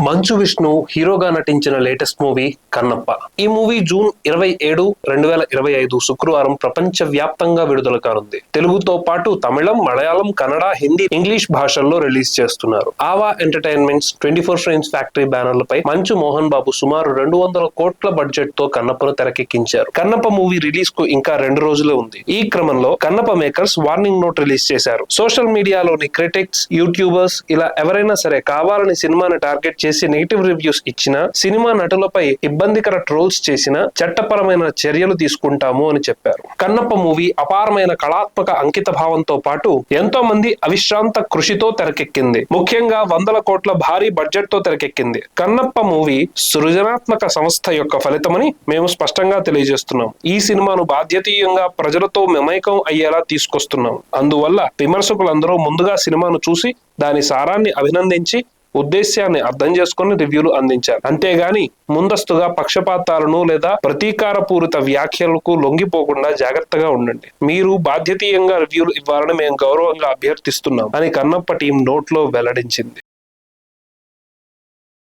మంచు విష్ణు హీరోగా నటించిన latest movie Kannappa. ఈ మూవీ జూన్ 27, 2025 శుక్రవారం ప్రపంచ వ్యాప్తంగా విడుదల కానుంది. తెలుగుతో పాటు తమిళం, మలయాళం, కన్నడ, హిందీ, ఇంగ్లీష్ భాషల్లో రిలీజ్ చేస్తున్నారు. ఆవా ఎంటర్టైన్మెంట్స్, 24 ఫ్రేమ్స్ ఫ్యాక్టరీ బ్యానర్లపై మంచు మోహన్ బాబు సుమారు 200 కోట్ల బడ్జెట్ తో కన్నప్పను తెరకెక్కించారు. కన్నప్ప మూవీ రిలీజ్ కు ఇంకా 2 రోజులే ఉంది. ఈ క్రమంలో Kannappa makers warning note release చేశారు. సోషల్ మీడియాలోని క్రిటిక్స్, యూట్యూబర్స్ ఇలా ఎవరైనా సరే కావాలని సినిమాని టార్గెట్ చేసి నెగిటివ్ రివ్యూస్ ఇచ్చినా, సినిమా నటులపై ఇబ్బందికర ట్రోల్స్ చేసినా చట్టపరమైన చర్యలు తీసుకుంటాము అని చెప్పారు. కన్నప్ప మూవీ అపారమైన కళాత్మక అంకిత భావంతో పాటు ఎంతో మంది అవిశ్రాంత కృషితో తెరకెక్కింది. ముఖ్యంగా 100 కోట్ల భారీ బడ్జెట్ తో తెరకెక్కింది. కన్నప్ప మూవీ సృజనాత్మక సంస్థ యొక్క ఫలితమని మేము స్పష్టంగా తెలియజేస్తున్నాం. ఈ సినిమాను బాధ్యతీయంగా ప్రజలతో మమైకం అయ్యేలా తీసుకొస్తున్నాం. అందువల్ల విమర్శకులందరూ ముందుగా సినిమాను చూసి దాని సారాన్ని అభినందించి ఉద్దేశ్యాన్ని అర్థం చేసుకుని రివ్యూలు అందించారు. అంతేగాని ముందస్తుగా పక్షపాతాలను లేదా ప్రతీకారపూరిత వ్యాఖ్యలకు లొంగిపోకుండా జాగ్రత్తగా ఉండండి. మీరు బాధ్యతీయంగా రివ్యూలు ఇవ్వాలని మేము గౌరవంగా అభ్యర్థిస్తున్నాం అని కన్నప్ప టీం నోట్లో వెల్లడించింది.